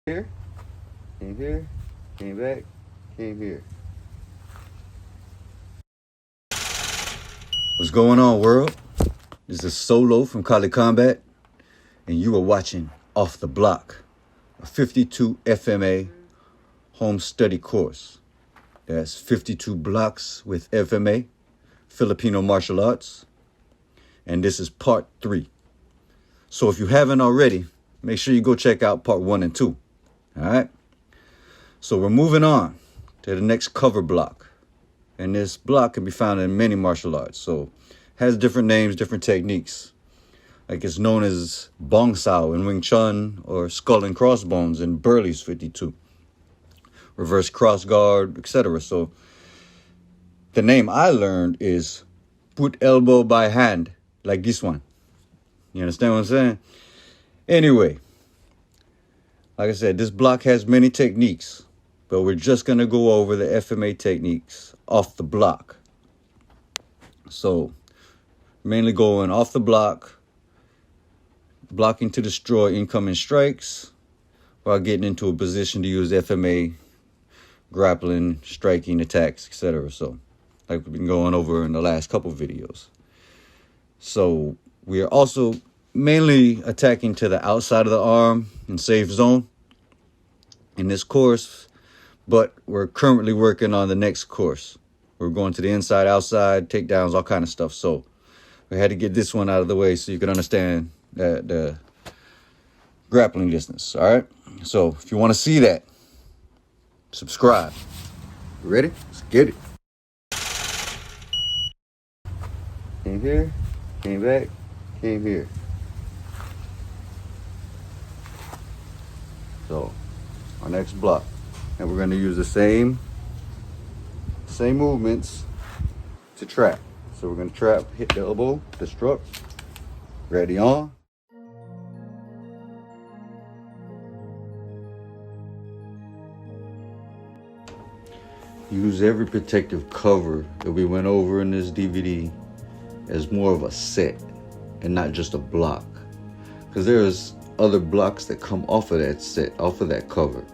Here, came here, came back, came here. What's going on, world? This is Solo from Kali Combat, and you are watching Off the Block, a 52 FMA home study course. That's 52 blocks with FMA, Filipino martial arts, and this is part 3. So if you haven't already, make sure you go check out part 1 and 2. All right, so we're moving on to the next cover block, and this block can be found in many martial arts. So it has different names, different techniques. Like it's known as Bong Sao in Wing Chun, or skull and crossbones in Burley's 52, reverse cross guard, etc. So the name I learned is put elbow by hand, like this one. You understand what I'm saying? Anyway, like I said, this block has many techniques, but we're just going to go over the FMA techniques off the block. So, mainly going off the block, blocking to destroy incoming strikes, while getting into a position to use FMA, grappling, striking, attacks, etc. So, like we've been going over in the last couple videos. So, we are also mainly attacking to the outside of the arm in safe zone in this course, but we're currently working on the next course. We're going to the inside, outside, takedowns, all kind of stuff. So we had to get this one out of the way so you can understand the grappling distance. All right. So if you want to see that, subscribe. You ready? Let's get it. Came here, came back, came here. So our next block, and we're going to use the same movements to trap. So we're going to trap, hit the elbow, destruct, ready on. Use every protective cover that we went over in this DVD as more of a set and not just a block, because there's other blocks that come off of that set, off of that cover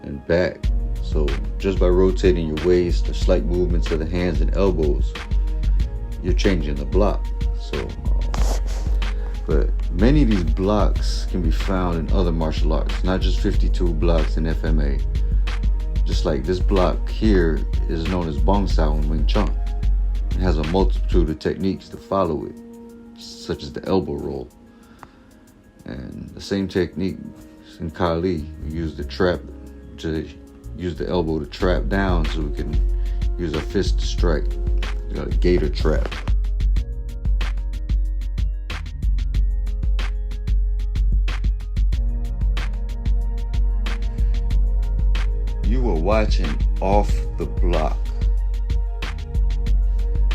and back. So just by rotating your waist or slight movements of the hands and elbows, you're changing the block. So but many of these blocks can be found in other martial arts, not just 52 blocks in FMA. Just like this block here is known as Bong Sao in Wing Chun. It has a multitude of techniques to follow it, such as the elbow roll. And the same technique in Kali, we use the trap to use the elbow to trap down so we can use our fist to strike. You got a gator trap. You are watching Off the Block.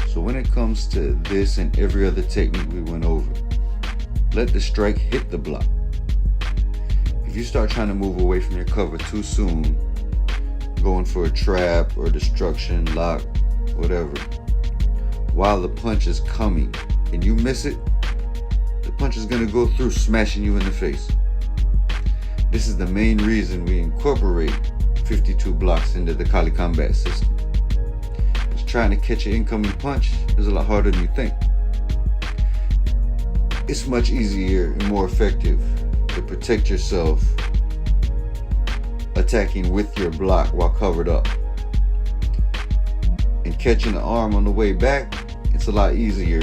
So when it comes to this and every other technique we went over, let the strike hit the block. If you start trying to move away from your cover too soon, going for a trap or destruction, lock, whatever, while the punch is coming and you miss it, the punch is going to go through, smashing you in the face. This is the main reason we incorporate 52 blocks into the Kali Combat system. It's trying to catch an incoming punch is a lot harder than you think. It's much easier and more effective to protect yourself attacking with your block while covered up. And catching the arm on the way back, it's a lot easier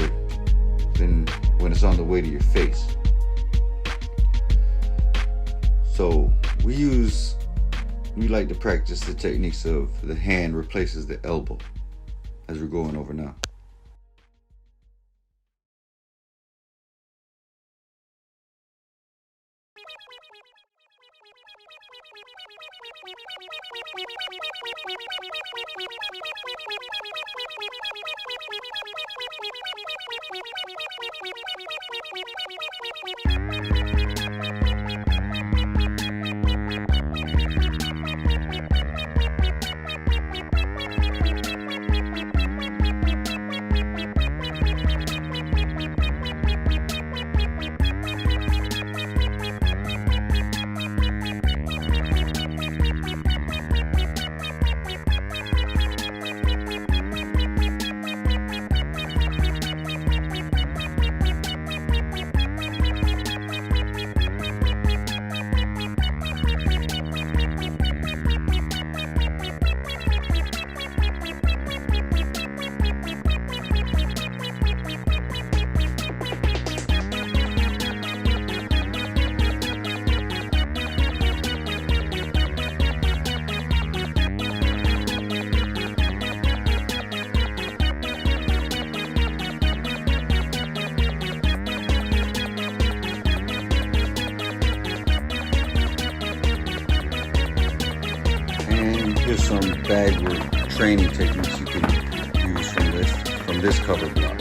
than when it's on the way to your face. So we like to practice the techniques of the hand replaces the elbow, as we're going over now. Here's some bag work training techniques you can use from this cover block.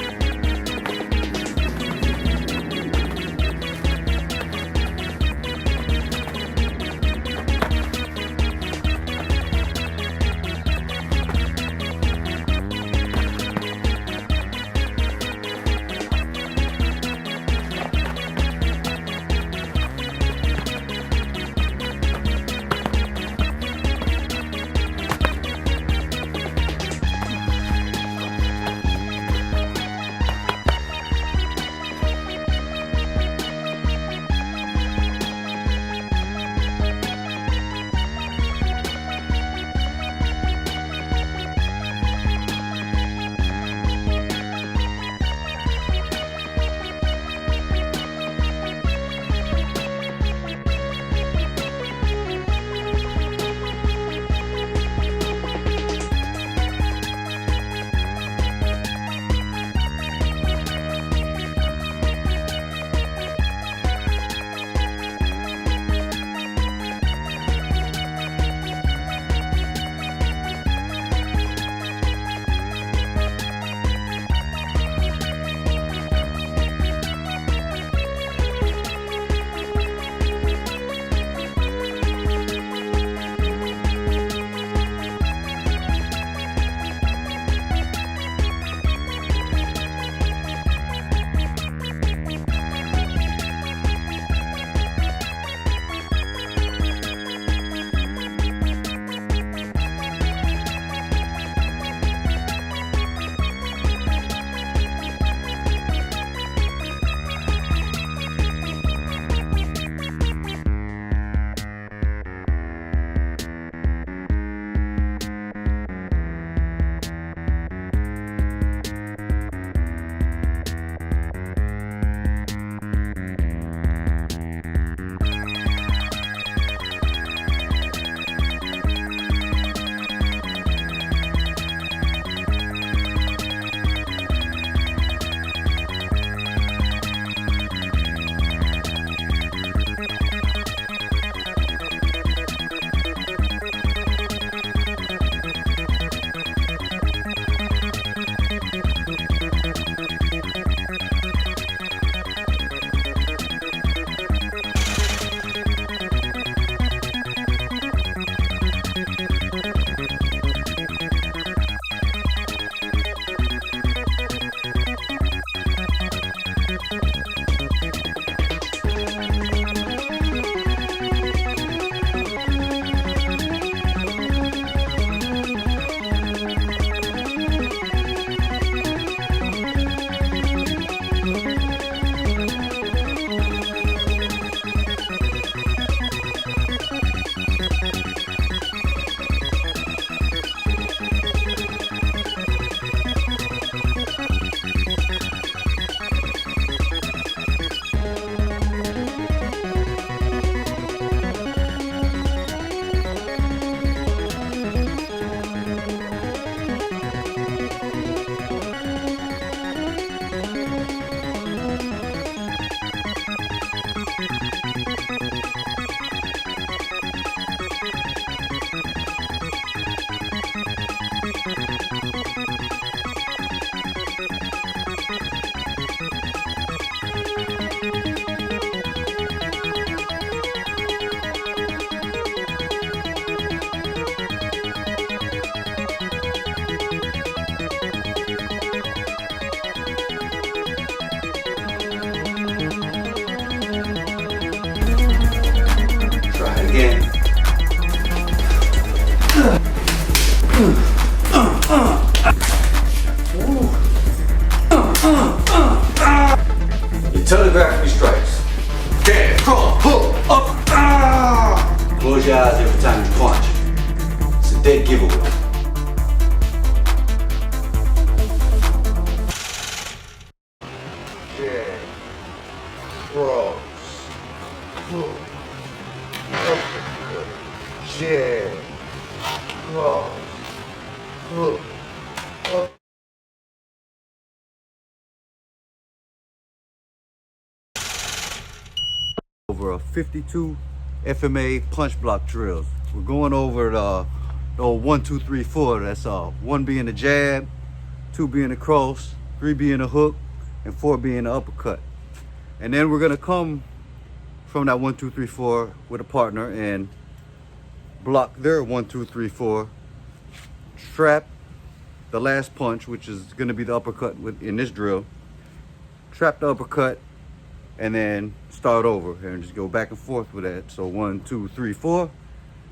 You telegraph me strikes. Damn, crawl, hook, up, ah! Close your eyes every time you punch. It's a dead giveaway. Yeah. Cross. Hook. Uppercut. Jab. Cross. Hook. Up. Over 52 FMA punch block drills. We're going over the or 1, 2, 3, 4. That's all. 1 being the jab, 2 being the cross, 3 being the hook, and 4 being the uppercut. And then we're gonna come from that 1, 2, 3, 4 with a partner and block their 1, 2, 3, 4. Trap the last punch, which is gonna be the uppercut in this drill. Trap the uppercut, and then start over and just go back and forth with that. So 1, 2, 3, 4,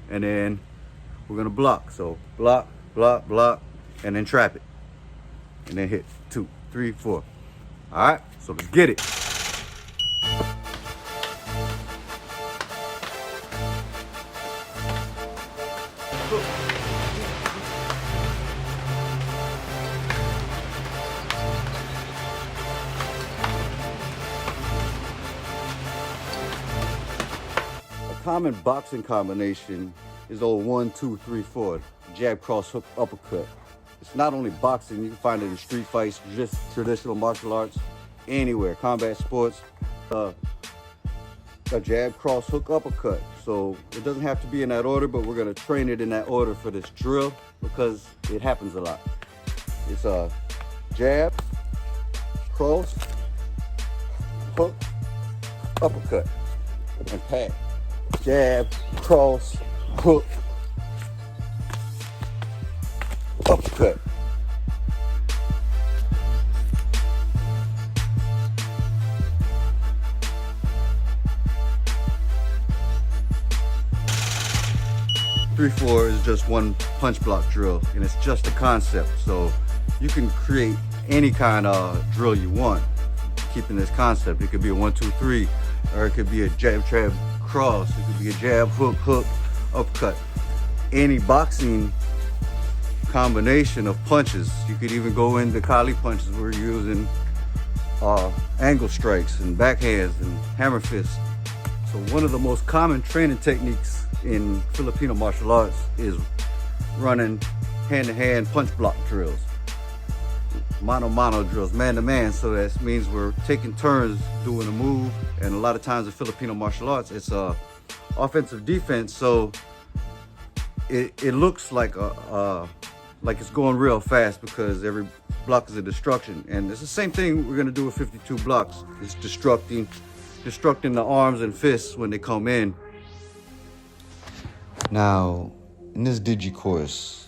and then we're gonna block. So block, block, block, and then trap it, and then hit 2, 3, 4. All right, so let's get it. Common boxing combination is old 1, 2, 3, 4, jab, cross, hook, uppercut. It's not only boxing, you can find it in street fights, just traditional martial arts, anywhere, combat sports, a jab, cross, hook, uppercut. So it doesn't have to be in that order, but we're gonna train it in that order for this drill because it happens a lot. It's a jab, cross, hook, uppercut, and pad. Jab, cross, hook, uppercut. Three, 4 is just one punch block drill, and it's just a concept. So you can create any kind of drill you want, keeping this concept. It could be a 1, 2, 3, or it could be a jab, jab, cross. It could be a jab, hook, hook, uppercut. Any boxing combination of punches. You could even go into Kali punches. We're using angle strikes and backhands and hammer fists. So one of the most common training techniques in Filipino martial arts is running hand-to-hand punch block drills. Mano-mano drills, man-to-man. So that means we're taking turns doing a move, and a lot of times in Filipino martial arts it's offensive defense, so it looks like it's going real fast because every block is a destruction. And it's the same thing we're going to do with 52 blocks. It's destructing the arms and fists when they come in. Now in this digi course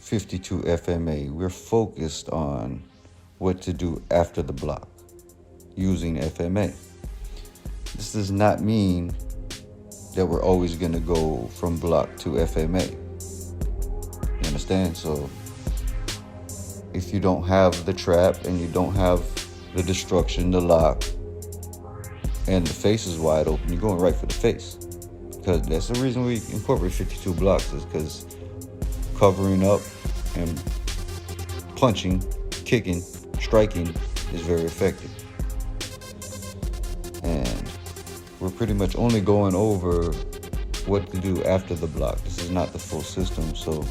52 FMA, we're focused on what to do after the block using FMA. This does not mean that we're always going to go from block to FMA. You understand? So if you don't have the trap and you don't have the destruction, the lock, and the face is wide open, you're going right for the face. Because that's the reason we incorporate 52 blocks, is because covering up and punching, kicking, striking is very effective. And we're pretty much only going over what to do after the block. This is not the full system, so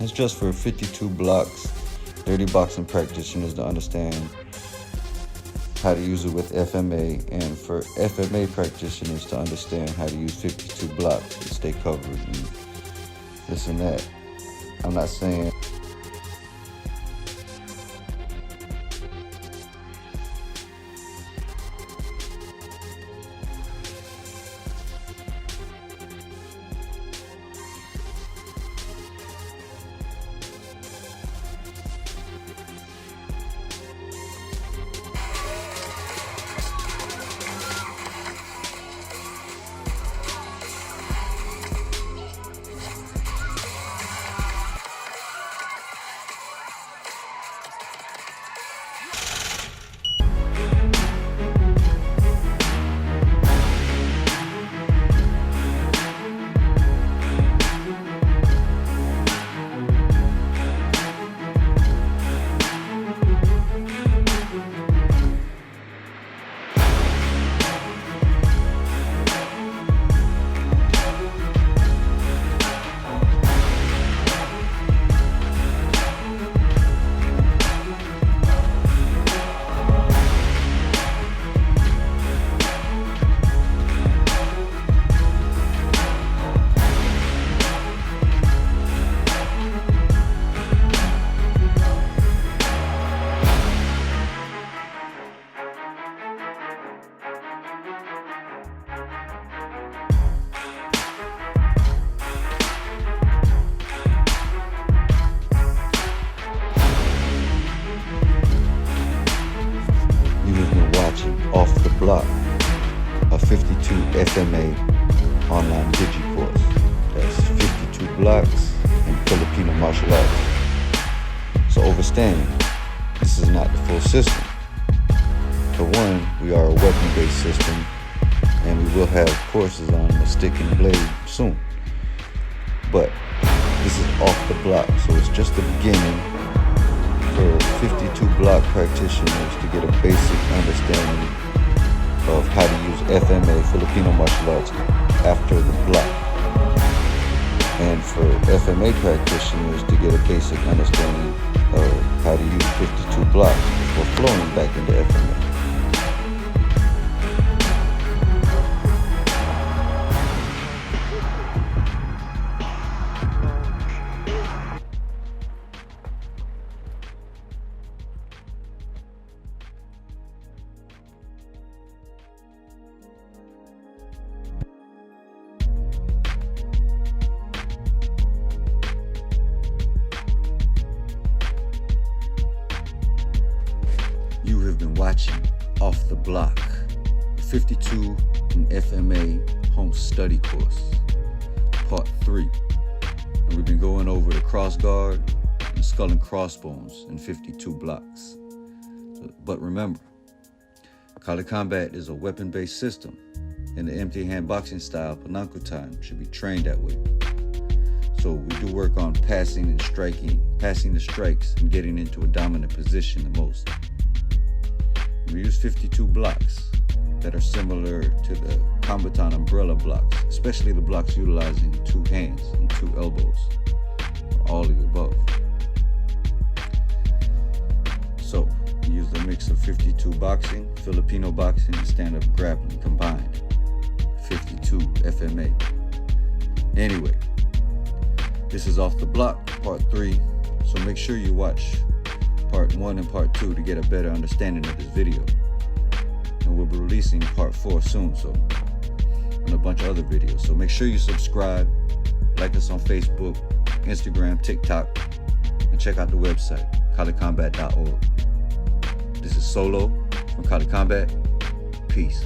it's just for 52 blocks, 30 boxing practitioners to understand how to use it with FMA, and for FMA practitioners to understand how to use 52 blocks to stay covered and this and that. I'm not saying FMA online digi course. That's 52 blocks in Filipino martial arts. So understand, this is not the full system. For one, we are a weapon-based system, and we will have courses on the stick and blade soon. But this is off the block, so it's just the beginning for 52 block practitioners to get a basic understanding of how to use FMA, Filipino martial arts, after the block. And for FMA practitioners to get a basic understanding of how to use 52 blocks before flowing back into FMA. You have been watching Off the Block, 52 in FMA home study course, part 3. And we've been going over the cross guard and skull and crossbones in 52 blocks. But remember, Kali Combat is a weapon-based system, and the empty hand boxing style, Panantukan, should be trained that way. So we do work on passing and striking, passing the strikes and getting into a dominant position the most. We use 52 blocks that are similar to the combatant umbrella blocks, especially the blocks utilizing 2 hands and 2 elbows, all of the above. So we use a mix of 52 boxing, Filipino boxing, and stand-up grappling combined. 52 FMA. Anyway, this is Off the Block, part 3, so make sure you watch part 1 and part 2 to get a better understanding of this video. And we'll be releasing part 4 soon, and a bunch of other videos. So make sure you subscribe, like us on Facebook, Instagram, TikTok, and check out the website, KaliCombat.org. This is Solo from Kali Combat. Peace.